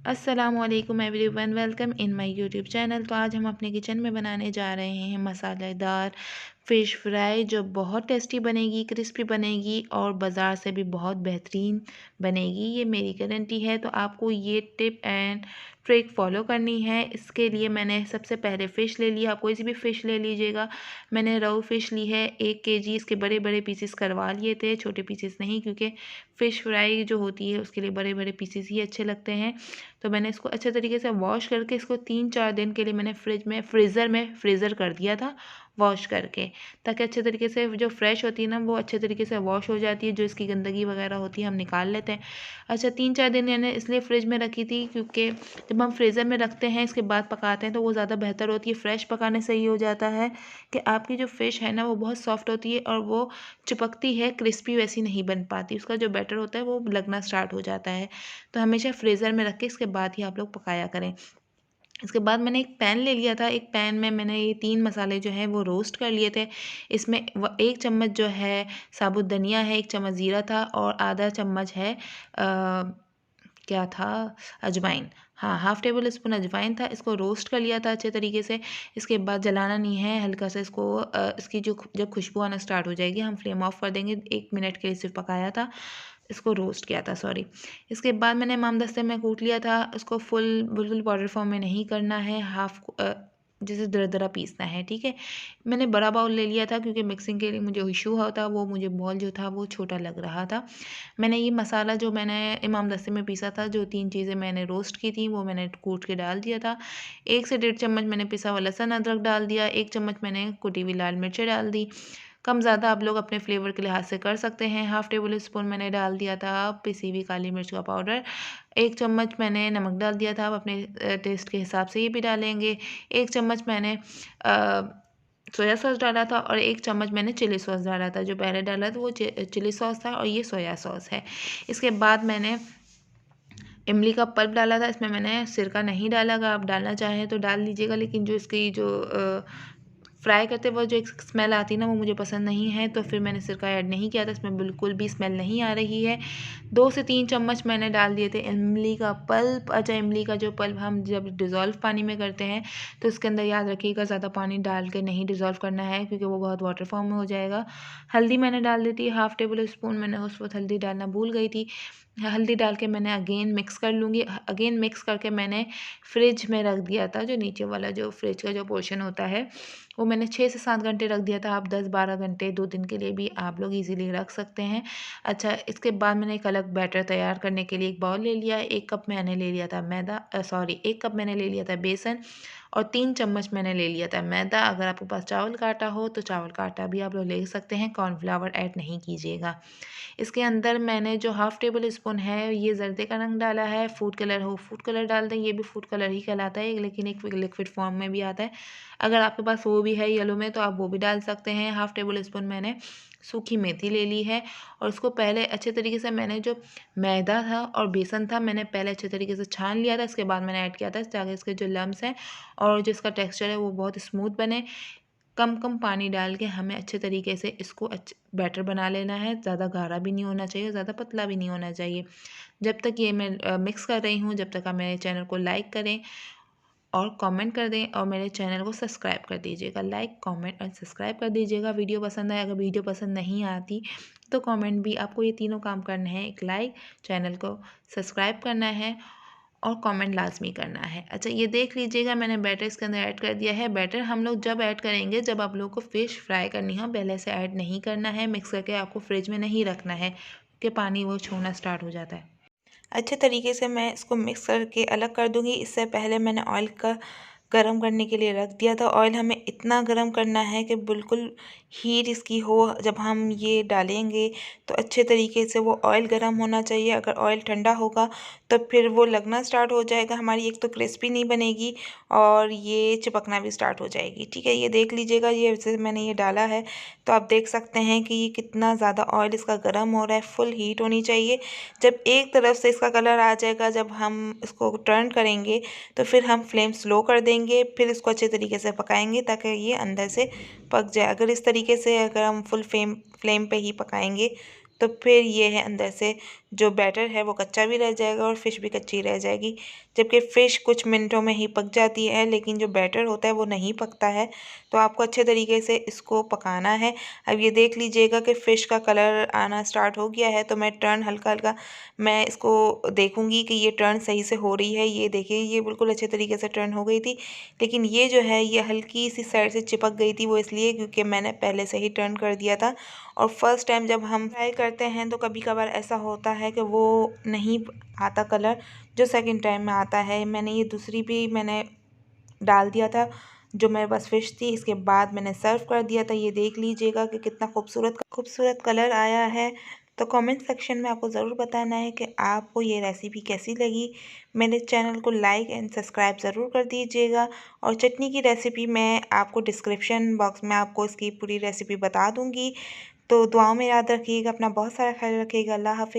अस्सलाम वालेकुम everyone, welcome in my YouTube channel. तो आज हम अपने किचन में बनाने जा रहे हैं मसालेदार फ़िश फ्राई, जो बहुत टेस्टी बनेगी, क्रिस्पी बनेगी और बाज़ार से भी बहुत बेहतरीन बनेगी। ये मेरी गारंटी है। तो आपको ये टिप एंड ट्रिक फॉलो करनी है। इसके लिए मैंने सबसे पहले फ़िश ले लिया। आप कोई सी भी फ़िश ले लीजिएगा। मैंने रोहू फ़िश ली है 1 केजी। इसके बड़े बड़े पीसेस करवा लिए थे, छोटे पीसेस नहीं, क्योंकि फ़िश फ्राई जो होती है उसके लिए बड़े बड़े पीसेस ही अच्छे लगते हैं। तो मैंने इसको अच्छे तरीके से वॉश करके इसको 3-4 दिन के लिए मैंने फ्रीज़र कर दिया था, वॉश करके, ताकि अच्छे तरीके से जो फ्रेश होती है ना वो अच्छे तरीके से वॉश हो जाती है। जो इसकी गंदगी वगैरह होती है हम निकाल लेते हैं। अच्छा, 3-4 दिन मैंने इसलिए फ्रिज में रखी थी क्योंकि जब हम फ्रीज़र में रखते हैं इसके बाद पकाते हैं तो वो ज़्यादा बेहतर होती है। फ्रेश पकाने से ये हो जाता है कि आपकी जो फ़िश है ना वो बहुत सॉफ्ट होती है और वो चिपकती है, क्रिस्पी वैसी नहीं बन पाती। उसका जो बैटर होता है वो लगना स्टार्ट हो जाता है। तो हमेशा फ्रीज़र में रख के इसके बाद ही आप लोग पकाया करें। इसके बाद मैंने एक पैन ले लिया था। एक पैन में मैंने ये 3 मसाले जो हैं वो रोस्ट कर लिए थे। इसमें 1 चम्मच जो है साबुत धनिया है, 1 चम्मच ज़ीरा था और आधा चम्मच है क्या था, अजवाइन। हाँ, हाफ़ टेबल स्पून अजवाइन था। इसको रोस्ट कर लिया था अच्छे तरीके से। इसके बाद जलाना नहीं है, हल्का सा इसको इसकी जब खुशबू आना स्टार्ट हो जाएगी हम फ्लेम ऑफ कर देंगे। 1 मिनट के लिए सिर्फ पकाया था, इसको रोस्ट किया था, सॉरी। इसके बाद मैंने इमामदस्ते में कूट लिया था। इसको बिल्कुल पाउडर फॉर्म में नहीं करना है, जैसे दरदरा पीसना है, ठीक है। मैंने बड़ा बाउल ले लिया था क्योंकि मिक्सिंग के लिए मुझे इशू होता, वो मुझे बॉल जो था वो छोटा लग रहा था। मैंने ये मसाला जो मैंने इमामदस्ते में पीसा था, जो 3 चीज़ें मैंने रोस्ट की थी वो मैंने कूट के डाल दिया था। 1 से 1.5 चम्मच मैंने पिसा हुआ लहसुन अदरक डाल दिया। 1 चम्मच मैंने कुटी हुई लाल मिर्चें डाल दी। कम ज़्यादा आप लोग अपने फ्लेवर के लिहाज से कर सकते हैं। हाफ़ टेबल स्पून मैंने डाल दिया था पिसी हुई काली मिर्च का पाउडर। 1 चम्मच मैंने नमक डाल दिया था। आप अपने टेस्ट के हिसाब से ये भी डालेंगे। 1 चम्मच मैंने सोया सॉस डाला था और 1 चम्मच मैंने चिली सॉस डाला था। जो पहले डाला था वो चिली सॉस था और ये सोया सॉस है। इसके बाद मैंने इमली का पल्प डाला था। इसमें मैंने सिरका नहीं डाला। अगर आप डालना चाहें तो डाल लीजिएगा, लेकिन जो इसकी जो फ्राई करते वक्त जो एक स्मेल आती है ना वो मुझे पसंद नहीं है, तो फिर मैंने सिरका ऐड नहीं किया था। इसमें बिल्कुल भी स्मेल नहीं आ रही है। 2 से 3 चम्मच मैंने डाल दिए थे इमली का पल्प। अच्छा, इमली का जो पल्प हम जब डिज़ोल्व पानी में करते हैं तो उसके अंदर याद रखिएगा ज़्यादा पानी डाल के नहीं डिज़ोल्व करना है, क्योंकि वो बहुत वाटर फॉर्म में हो जाएगा। हल्दी मैंने डाल दी थी हाफ़ टेबल स्पून। मैंने उस वक्त हल्दी डालना भूल गई थी। हल्दी डाल के मैंने अगेन मिक्स कर लूँगी। अगेन मिक्स करके मैंने फ्रिज में रख दिया था। जो नीचे वाला जो फ्रिज का जो पोर्शन होता है वो मैंने 6 से 7 घंटे रख दिया था। आप 10-12 घंटे 2 दिन के लिए भी आप लोग इजीली रख सकते हैं। अच्छा, इसके बाद मैंने एक अलग बैटर तैयार करने के लिए एक बाउल ले लिया। 1 कप मैंने ले लिया था 1 कप मैंने ले लिया था बेसन और 3 चम्मच मैंने ले लिया था मैदा। अगर आपके पास चावल का आटा हो तो चावल का आटा भी आप लोग ले सकते हैं, कॉर्नफ्लावर ऐड नहीं कीजिएगा। इसके अंदर मैंने जो हाफ़ टेबल स्पून है ये जर्दे का रंग डाला है। फूड कलर हो फूड कलर डाल दें, ये भी फूड कलर ही कहलाता है, लेकिन एक लिक्विड फॉर्म में भी आता है। अगर आपके पास वो भी है येलो में तो आप वो भी डाल सकते हैं। हाफ़ टेबल स्पून मैंने सूखी मेथी ले ली है और उसको पहले अच्छे तरीके से मैंने जो मैदा था और बेसन था मैंने पहले अच्छे तरीके से छान लिया था। इसके बाद मैंने ऐड किया था ताकि इसके जो लम्स हैं और जो इसका टेक्सचर है वो बहुत स्मूथ बने। कम कम पानी डाल के हमें अच्छे तरीके से इसको बैटर बना लेना है। ज़्यादा गाढ़ा भी नहीं होना चाहिए, ज़्यादा पतला भी नहीं होना चाहिए। जब तक ये मैं मिक्स कर रही हूँ, जब तक आप मेरे चैनल को लाइक करें और कमेंट कर दें और मेरे चैनल को सब्सक्राइब कर दीजिएगा। लाइक, कमेंट और सब्सक्राइब कर दीजिएगा। वीडियो पसंद आए, अगर वीडियो पसंद नहीं आती तो कमेंट भी। आपको ये तीनों काम करने हैं, एक लाइक, चैनल को सब्सक्राइब करना है और कमेंट लाजमी करना है। अच्छा, ये देख लीजिएगा मैंने बैटर इसके अंदर ऐड कर दिया है। बैटर हम लोग जब ऐड करेंगे जब आप लोगों को फ़िश फ्राई करनी हो, पहले से ऐड नहीं करना है। मिक्स करके आपको फ्रिज में नहीं रखना है कि पानी वो छोड़ना स्टार्ट हो जाता है। अच्छे तरीके से मैं इसको मिक्स करके अलग कर दूंगी। इससे पहले मैंने ऑयल का गरम करने के लिए रख दिया था। ऑयल हमें इतना गरम करना है कि बिल्कुल हीट इसकी हो। जब हम ये डालेंगे तो अच्छे तरीके से वो ऑयल गरम होना चाहिए। अगर ऑयल ठंडा होगा तो फिर वो लगना स्टार्ट हो जाएगा हमारी, एक तो क्रिस्पी नहीं बनेगी और ये चिपकना भी स्टार्ट हो जाएगी, ठीक है। ये देख लीजिएगा, ये जैसे मैंने ये डाला है तो आप देख सकते हैं कि ये कितना ज़्यादा ऑयल इसका गर्म हो रहा है। फुल हीट होनी चाहिए। जब एक तरफ से इसका कलर आ जाएगा, जब हम इसको टर्न करेंगे तो फिर हम फ्लेम स्लो कर देंगे, फिर इसको अच्छे तरीके से पकाएंगे ताकि ये अंदर से पक जाए। अगर इस तरीके से अगर हम फुल फ्लेम पे ही पकाएंगे तो फिर ये है अंदर से जो बैटर है वो कच्चा भी रह जाएगा और फ़िश भी कच्ची रह जाएगी। जबकि फ़िश कुछ मिनटों में ही पक जाती है, लेकिन जो बैटर होता है वो नहीं पकता है। तो आपको अच्छे तरीके से इसको पकाना है। अब ये देख लीजिएगा कि फ़िश का कलर आना स्टार्ट हो गया है, तो मैं टर्न हल्का हल्का मैं इसको देखूंगी कि ये टर्न सही से हो रही है। ये देखिए, ये बिल्कुल अच्छे तरीके से टर्न हो गई थी, लेकिन ये जो है ये हल्की सी साइड से चिपक गई थी। वो इसलिए क्योंकि मैंने पहले से ही टर्न कर दिया था। और फर्स्ट टाइम जब हम फ्राई करते हैं तो कभी कभार ऐसा होता है कि वो नहीं आता कलर जो सेकंड टाइम में आता है। मैंने ये दूसरी भी मैंने डाल दिया था जो मेरे पास फ़िश थी, इसके बाद मैंने सर्व कर दिया था। ये देख लीजिएगा कि कितना खूबसूरत कलर आया है। तो कमेंट सेक्शन में आपको ज़रूर बताना है कि आपको ये रेसिपी कैसी लगी। मेरे चैनल को लाइक एंड सब्सक्राइब ज़रूर कर दीजिएगा। और चटनी की रेसिपी मैं आपको डिस्क्रिप्शन बॉक्स में आपको इसकी पूरी रेसिपी बता दूँगी। तो दुआओं में याद रखिएगा, अपना बहुत सारा ख्याल रखिएगा। अल्लाह हाफ़िज़।